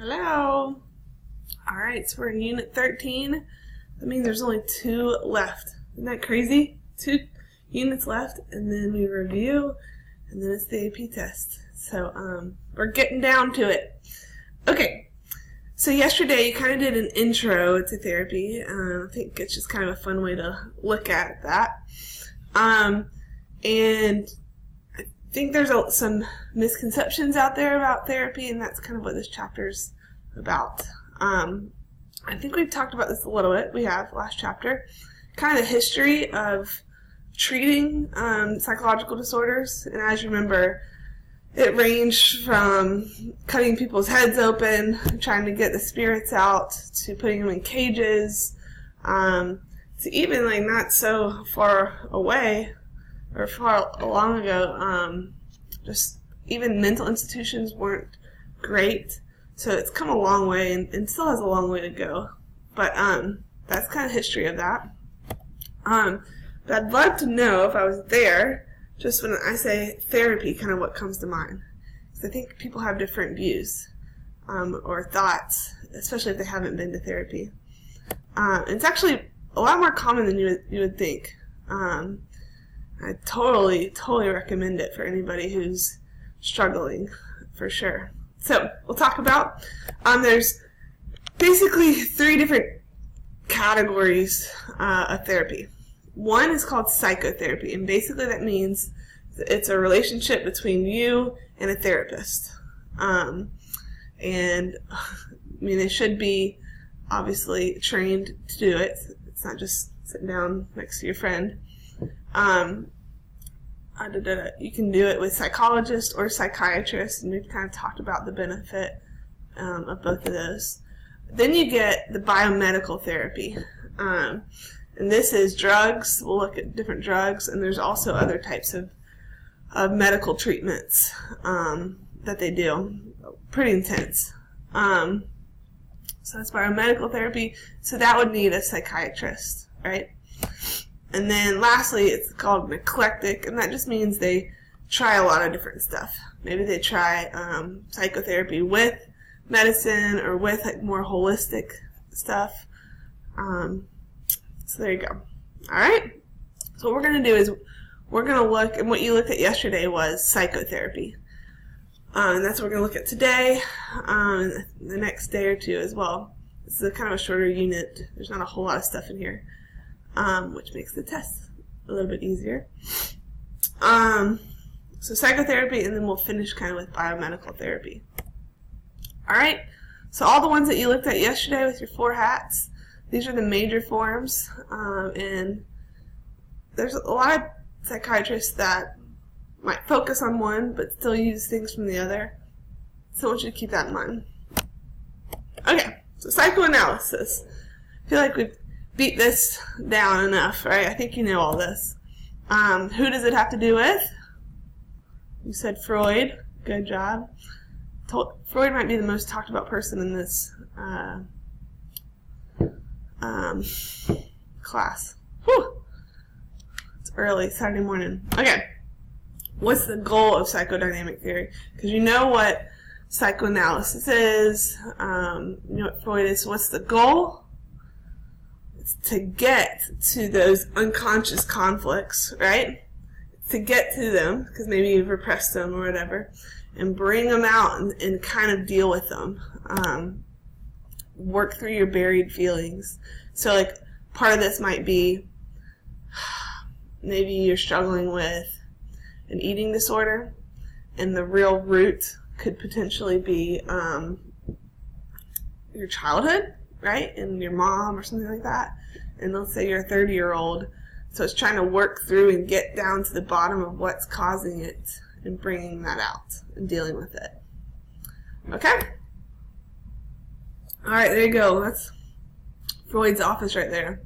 Hello. All right, so we're in Unit 13. That means there's only 2 left. Isn't that crazy? 2 units left, and then we review, and then it's the AP test. So we're getting down to it. Okay, so yesterday you kind of did an intro to therapy. I think it's just kind of a fun way to look at that. And I think there's some misconceptions out there about therapy, and that's kind of what this chapter's about. I think we've talked about this a little bit. We have last chapter. Kind of the history of treating psychological disorders. And as you remember, it ranged from cutting people's heads open, trying to get the spirits out, to putting them in cages, to even like not so far away or far long ago, just even mental institutions weren't great. So it's come a long way and still has a long way to go. But that's kind of history of that. But I'd love to know, if I was there, just when I say therapy, kind of what comes to mind. Because I think people have different views or thoughts, especially if they haven't been to therapy. It's actually a lot more common than you would think. I totally recommend it for anybody who's struggling, for sure. So we'll talk about, there's basically 3 different categories of therapy. One is called psychotherapy, and basically that means it's a relationship between you and a therapist. And I mean, they should be obviously trained to do it. It's not just sitting down next to your friend. You can do it with psychologists or psychiatrists, and we've kind of talked about the benefit of both of those. Then you get the biomedical therapy, and this is drugs. We'll look at different drugs, and there's also other types of medical treatments that they do. Pretty intense. So that's biomedical therapy. So that would need a psychiatrist, right? And then lastly, it's called an eclectic, and that just means they try a lot of different stuff. Maybe they try psychotherapy with medicine or with like more holistic stuff. So there you go. All right. So what we're going to do is we're going to look, and what you looked at yesterday was psychotherapy. And that's what we're going to look at today, the next day or 2 as well. This is a kind of a shorter unit. There's not a whole lot of stuff in here. Which makes the test a little bit easier. So psychotherapy, and then we'll finish kind of with biomedical therapy. All right, so all the ones that you looked at yesterday with your 4 hats, these are the major forms, and there's a lot of psychiatrists that might focus on one but still use things from the other, so I want you to keep that in mind. Okay, so psychoanalysis. I feel like we've beat this down enough, right? I think you know all this. Who does it have to do with? You said Freud. Good job. Freud might be the most talked about person in this class. Whew. It's early, Saturday morning. Okay. What's the goal of psychodynamic theory? Because you know what psychoanalysis is. You know what Freud is. What's the goal? To get to those unconscious conflicts, right? To get to them, because maybe you've repressed them or whatever, and bring them out and kind of deal with them. Work through your buried feelings. So, like, part of this might be maybe you're struggling with an eating disorder, and the real root could potentially be your childhood, right? And your mom or something like that. And let's say you're a 30-year-old, so it's trying to work through and get down to the bottom of what's causing it and bringing that out and dealing with it. Okay? All right, there you go. That's Freud's office right there.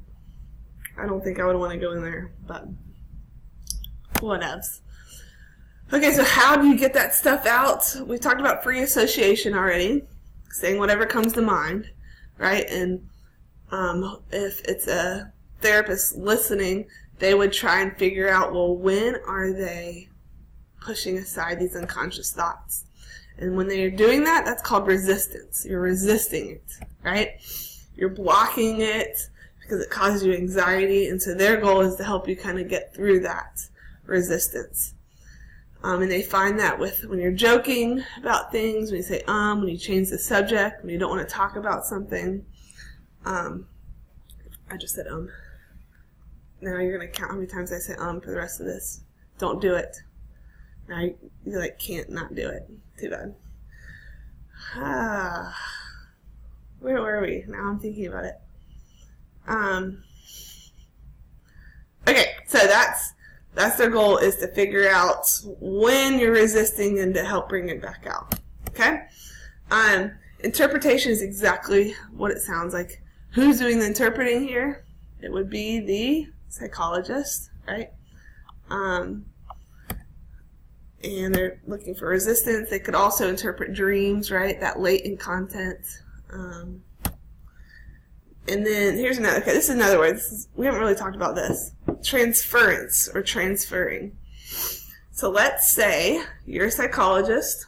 I don't think I would want to go in there, but whatevs. Okay, so how do you get that stuff out? We talked about free association already, saying whatever comes to mind, right? And if it's a therapist listening, they would try and figure out, well, when are they pushing aside these unconscious thoughts? And when they're doing that, that's called resistance. You're resisting it, right? You're blocking it because it causes you anxiety. And so their goal is to help you kind of get through that resistance. And they find that with when you're joking about things, when you say when you change the subject, when you don't want to talk about something. I just said Now you're going to count how many times I say for the rest of this. Don't do it. Now you like can't not do it. Too bad. Where were we? Now I'm thinking about it. Okay, so that's their goal, is to figure out when you're resisting and to help bring it back out. Okay? Interpretation is exactly what it sounds like. Who's doing the interpreting here? It would be the psychologist, right? And they're looking for resistance. They could also interpret dreams, right? That latent content. And then here's another. Okay, this is another word. We haven't really talked about this. Transference or transferring. So let's say you're a psychologist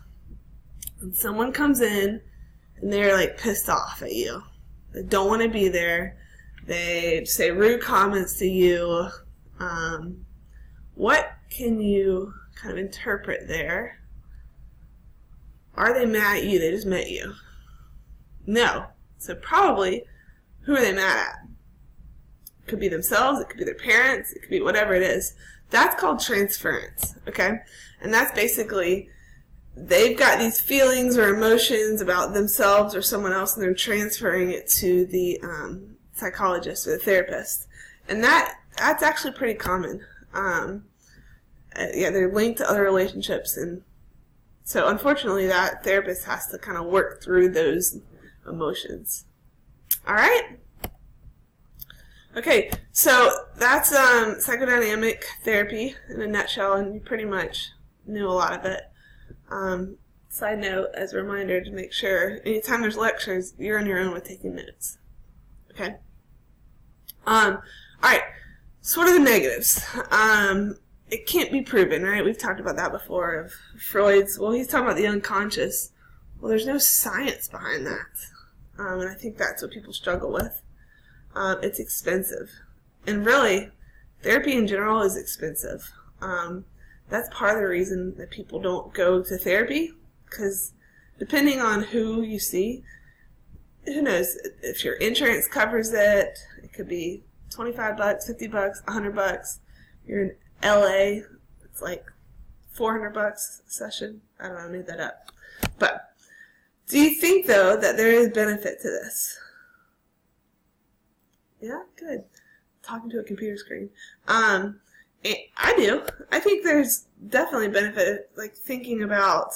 and someone comes in and they're like pissed off at you. They don't want to be there. They say rude comments to you. What can you kind of interpret there? Are they mad at you? They just met you. No. So probably, who are they mad at? It could be themselves. It could be their parents. It could be whatever it is. That's called transference. Okay? And that's basically, they've got these feelings or emotions about themselves or someone else, and they're transferring it to the psychologist or the therapist. And that's actually pretty common. Yeah, they're linked to other relationships, and so unfortunately that therapist has to kind of work through those emotions. All right? Okay, so that's psychodynamic therapy in a nutshell, and you pretty much knew a lot of it. Side note, as a reminder to make sure, anytime there's lectures, you're on your own with taking notes. Okay? All right, so what are the negatives? It can't be proven, right? We've talked about that before, of Freud's, well, he's talking about the unconscious. Well, there's no science behind that. And I think that's what people struggle with. It's expensive. And really, therapy in general is expensive. That's part of the reason that people don't go to therapy, because depending on who you see, who knows, if your insurance covers it, it could be $25, $50, $100. You're in LA, it's like $400 a session. I don't know, I made that up. But do you think, though, that there is benefit to this? Yeah, good. Talking to a computer screen. I do. I think there's definitely benefit, like thinking about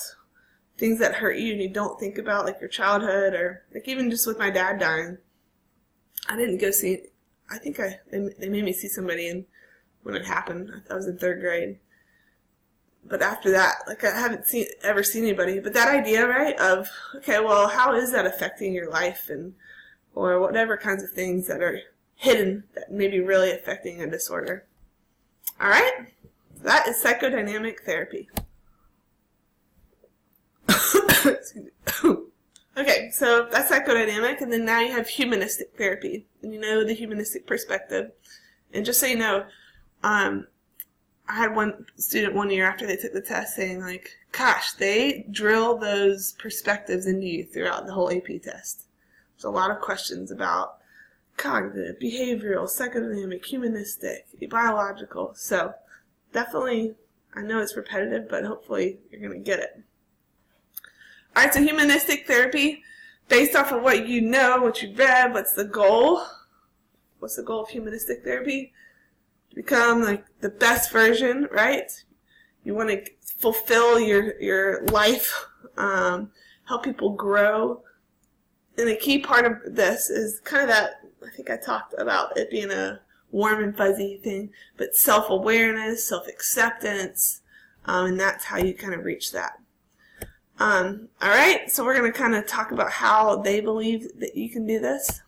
things that hurt you and you don't think about, like your childhood, or like even just with my dad dying. I didn't go see, I think they made me see somebody, and when it happened, I was in 3rd grade. But after that, like I haven't ever seen anybody. But that idea, right, of, okay, well, how is that affecting your life, and or whatever kinds of things that are hidden that may be really affecting a disorder. All right? That is psychodynamic therapy. Okay, so that's psychodynamic, and then now you have humanistic therapy, and you know the humanistic perspective. And just so you know, I had one student one year after they took the test saying, like, gosh, they drill those perspectives into you throughout the whole AP test. There's a lot of questions about cognitive, behavioral, psychodynamic, humanistic, biological. So definitely, I know it's repetitive, but hopefully you're going to get it. All right, so humanistic therapy, based off of what you know, what you've read, what's the goal? What's the goal of humanistic therapy? To become like the best version, right? You want to fulfill your life, help people grow. And a key part of this is kind of that, I think I talked about it being a warm and fuzzy thing, but self-awareness, self-acceptance, and that's how you kind of reach that. All right, so we're going to kind of talk about how they believe that you can do this.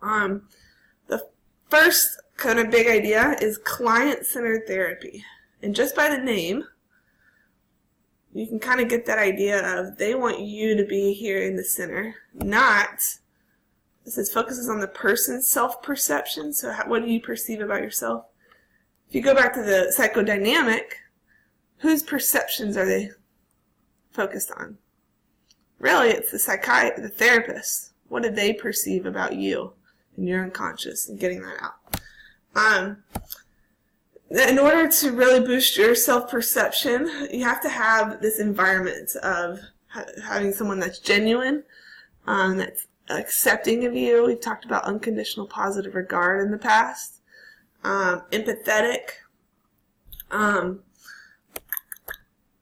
The first kind of big idea is client-centered therapy. And just by the name, you can kind of get that idea of they want you to be here in the center, not, it says focuses on the person's self-perception. So what do you perceive about yourself? If you go back to the psychodynamic, whose perceptions are they focused on? Really, it's the therapist. What did they perceive about you and your unconscious and getting that out? In order to really boost your self-perception, you have to have this environment of having someone that's genuine, that's accepting of you. We've talked about unconditional positive regard in the past. Empathetic. And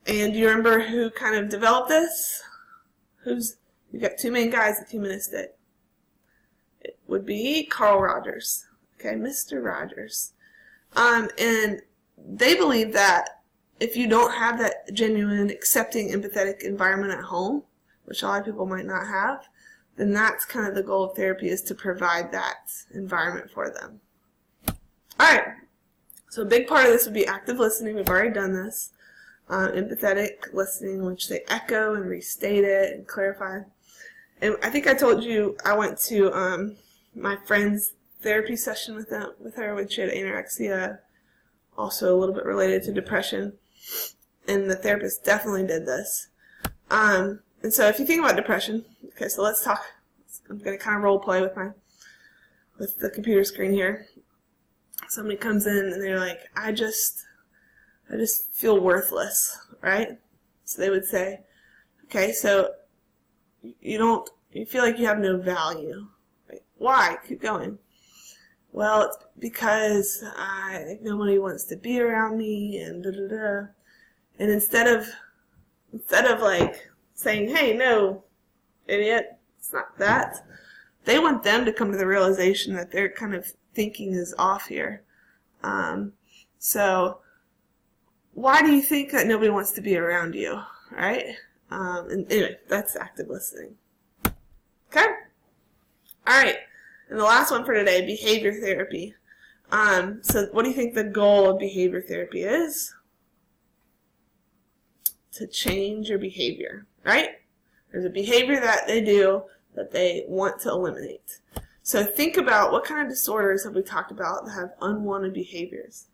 do you remember who kind of developed this? You've got two main guys at Humanistic. It would be Carl Rogers. Okay, Mr. Rogers. And they believe that if you don't have that genuine, accepting, empathetic environment at home, which a lot of people might not have, then that's kind of the goal of therapy, is to provide that environment for them. Alright, so a big part of this would be active listening. We've already done this. Empathetic listening, in which they echo and restate it and clarify. And I think I told you I went to my friend's therapy session with her when she had anorexia, also a little bit related to depression, and the therapist definitely did this. And so if you think about depression, okay, so let's talk. I'm going to kind of role play with the computer screen here. Somebody comes in and they're like, I just feel worthless, right? So they would say, okay, so you feel like you have no value. Right? Why? Keep going. Well, it's because nobody wants to be around me, and da-da-da. And instead of like saying, hey, no, idiot, it's not that, they want them to come to the realization that their kind of thinking is off here. So why do you think that nobody wants to be around you, right? And anyway, that's active listening. Okay? All right. And the last one for today, behavior therapy. So what do you think the goal of behavior therapy is? To change your behavior, right? There's a behavior that they do that they want to eliminate. So think about what kind of disorders have we talked about that have unwanted behaviors.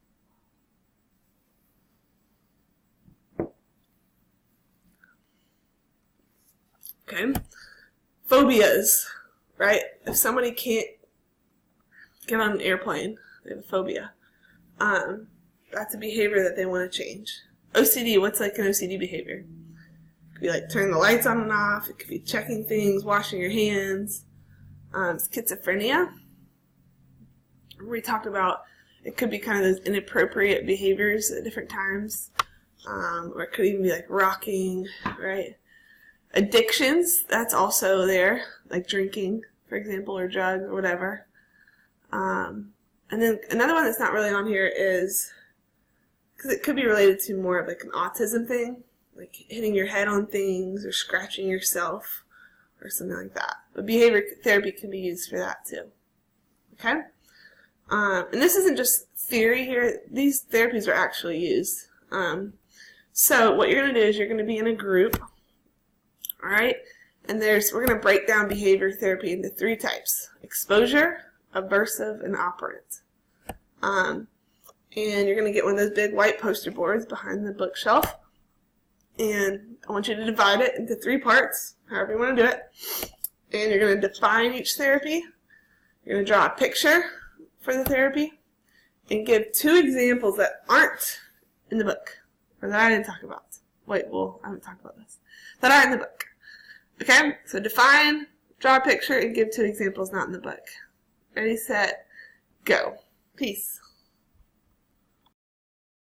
Okay. Phobias, right? If somebody can't get on an airplane, they have a phobia. That's a behavior that they want to change. OCD, what's like an OCD behavior? It could be like turning the lights on and off. It could be checking things, washing your hands. Schizophrenia. We talked about it could be kind of those inappropriate behaviors at different times. Or it could even be like rocking, right? Addictions, that's also there, like drinking, for example, or drugs or whatever. And then another one that's not really on here is, because it could be related to more of like an autism thing, like hitting your head on things or scratching yourself or something like that. But behavior therapy can be used for that too. Okay? And this isn't just theory here. These therapies are actually used. So what you're going to do is you're going to be in a group. All right? And we're going to break down behavior therapy into 3 types: exposure, aversive, and operant. And you're going to get one of those big white poster boards behind the bookshelf. And I want you to divide it into 3 parts, however you want to do it. And you're going to define each therapy. You're going to draw a picture for the therapy and give 2 examples that aren't in the book, or that I didn't talk about. Wait, well, I haven't talked about this. That aren't in the book. Okay? So define, draw a picture, and give 2 examples not in the book. Ready, set, go. Peace.